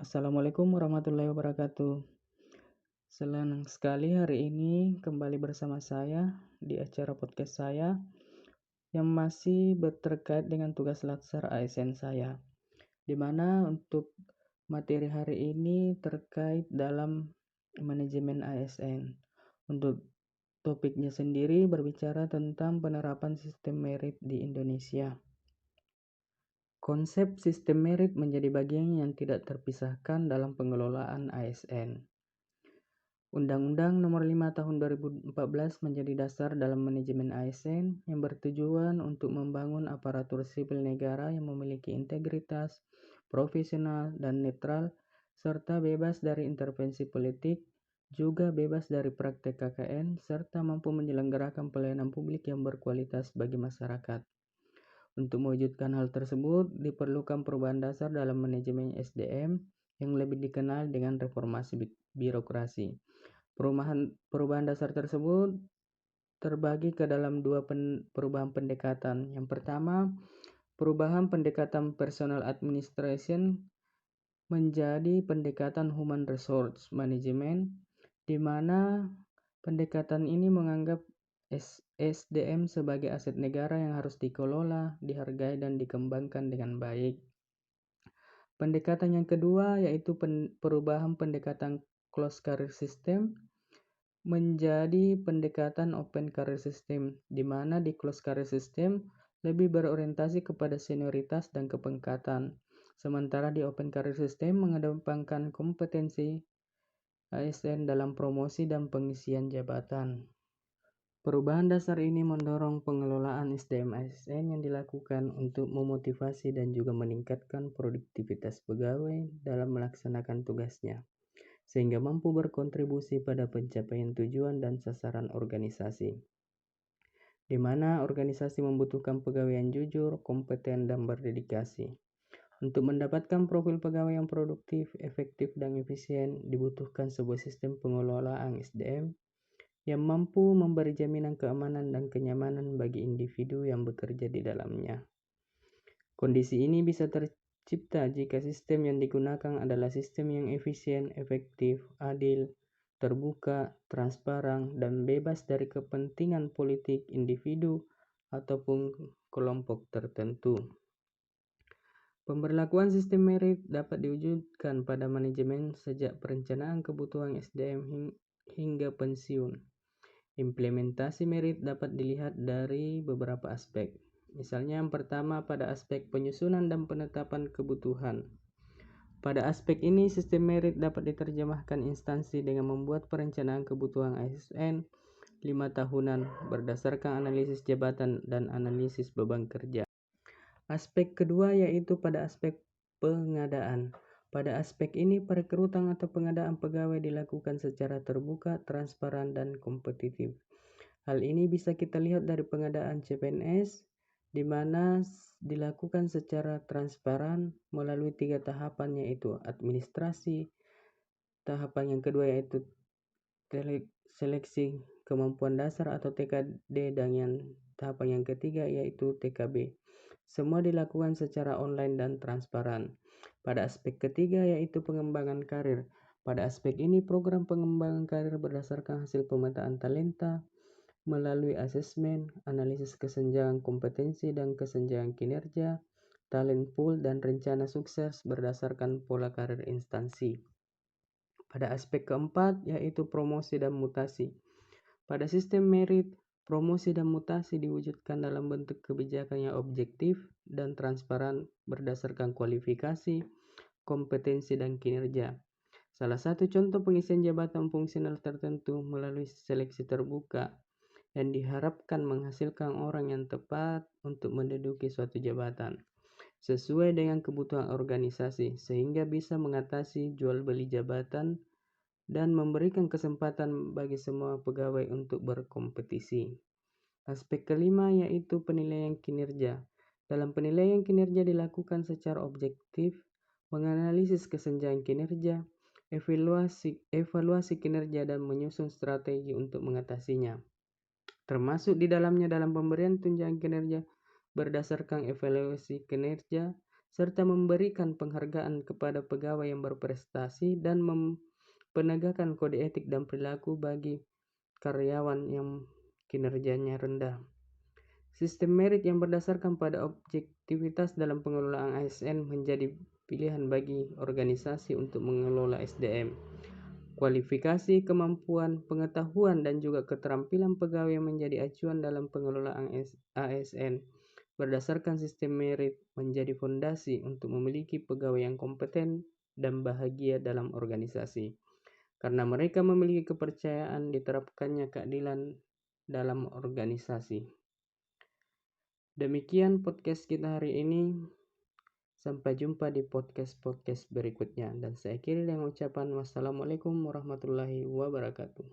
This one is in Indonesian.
Assalamualaikum warahmatullahi wabarakatuh. Senang sekali hari ini kembali bersama saya di acara podcast saya yang masih terkait dengan tugas latsar ASN saya, di mana untuk materi hari ini terkait dalam manajemen ASN. Untuk topiknya sendiri berbicara tentang penerapan sistem merit di Indonesia. Konsep sistem merit menjadi bagian yang tidak terpisahkan dalam pengelolaan ASN. Undang-Undang Nomor 5 Tahun 2014 menjadi dasar dalam manajemen ASN yang bertujuan untuk membangun aparatur sipil negara yang memiliki integritas, profesional, dan netral, serta bebas dari intervensi politik, juga bebas dari praktek KKN, serta mampu menyelenggarakan pelayanan publik yang berkualitas bagi masyarakat. Untuk mewujudkan hal tersebut, diperlukan perubahan dasar dalam manajemen SDM yang lebih dikenal dengan reformasi birokrasi. Perubahan dasar tersebut terbagi ke dalam dua perubahan pendekatan. Yang pertama, perubahan pendekatan personal administration menjadi pendekatan human resource management, di mana pendekatan ini menganggap SDM sebagai aset negara yang harus dikelola, dihargai, dan dikembangkan dengan baik. Pendekatan yang kedua yaitu perubahan pendekatan closed career system menjadi pendekatan open career system, di mana di closed career system lebih berorientasi kepada senioritas dan kepangkatan, sementara di open career system mengedepankan kompetensi ASN dalam promosi dan pengisian jabatan. Perubahan dasar ini mendorong pengelolaan SDM ASN yang dilakukan untuk memotivasi dan juga meningkatkan produktivitas pegawai dalam melaksanakan tugasnya, sehingga mampu berkontribusi pada pencapaian tujuan dan sasaran organisasi, di mana organisasi membutuhkan pegawai yang jujur, kompeten, dan berdedikasi. Untuk mendapatkan profil pegawai yang produktif, efektif, dan efisien, dibutuhkan sebuah sistem pengelolaan SDM yang mampu memberi jaminan keamanan dan kenyamanan bagi individu yang bekerja di dalamnya. Kondisi ini bisa tercipta jika sistem yang digunakan adalah sistem yang efisien, efektif, adil, terbuka, transparan, dan bebas dari kepentingan politik individu ataupun kelompok tertentu. Pemberlakuan sistem merit dapat diwujudkan pada manajemen sejak perencanaan kebutuhan SDM hingga pensiun. Implementasi merit dapat dilihat dari beberapa aspek. Misalnya yang pertama pada aspek penyusunan dan penetapan kebutuhan. Pada aspek ini, sistem merit dapat diterjemahkan instansi dengan membuat perencanaan kebutuhan ASN 5 tahunan berdasarkan analisis jabatan dan analisis beban kerja. Aspek kedua yaitu pada aspek pengadaan. Pada aspek ini, perekrutan atau pengadaan pegawai dilakukan secara terbuka, transparan, dan kompetitif. Hal ini bisa kita lihat dari pengadaan CPNS, di mana dilakukan secara transparan melalui 3 tahapan, yaitu administrasi, tahapan yang kedua yaitu seleksi kemampuan dasar atau TKD, dan yang tahapan yang ketiga yaitu TKB. Semua dilakukan secara online dan transparan. Pada aspek ketiga yaitu pengembangan karir. Pada aspek ini, program pengembangan karir berdasarkan hasil pemetaan talenta melalui asesmen, analisis kesenjangan kompetensi dan kesenjangan kinerja, talent pool, dan rencana sukses berdasarkan pola karir instansi. Pada aspek keempat yaitu promosi dan mutasi. Pada sistem merit, promosi dan mutasi diwujudkan dalam bentuk kebijakan yang objektif dan transparan berdasarkan kualifikasi, kompetensi, dan kinerja. Salah satu contoh pengisian jabatan fungsional tertentu melalui seleksi terbuka yang diharapkan menghasilkan orang yang tepat untuk menduduki suatu jabatan sesuai dengan kebutuhan organisasi, sehingga bisa mengatasi jual beli jabatan dan memberikan kesempatan bagi semua pegawai untuk berkompetisi. Aspek kelima yaitu penilaian kinerja. Dalam penilaian kinerja dilakukan secara objektif, menganalisis kesenjangan kinerja, evaluasi kinerja, dan menyusun strategi untuk mengatasinya. Termasuk di dalamnya dalam pemberian tunjangan kinerja berdasarkan evaluasi kinerja serta memberikan penghargaan kepada pegawai yang berprestasi dan penegakan kode etik dan perilaku bagi karyawan yang kinerjanya rendah. Sistem merit yang berdasarkan pada objektivitas dalam pengelolaan ASN menjadi pilihan bagi organisasi untuk mengelola SDM. Kualifikasi, kemampuan, pengetahuan, dan juga keterampilan pegawai menjadi acuan dalam pengelolaan ASN. Berdasarkan sistem merit menjadi fondasi untuk memiliki pegawai yang kompeten dan bahagia dalam organisasi. Karena mereka memiliki kepercayaan diterapkannya keadilan dalam organisasi. Demikian podcast kita hari ini. Sampai jumpa di podcast-podcast berikutnya. Dan saya akhiri dengan ucapan wassalamualaikum warahmatullahi wabarakatuh.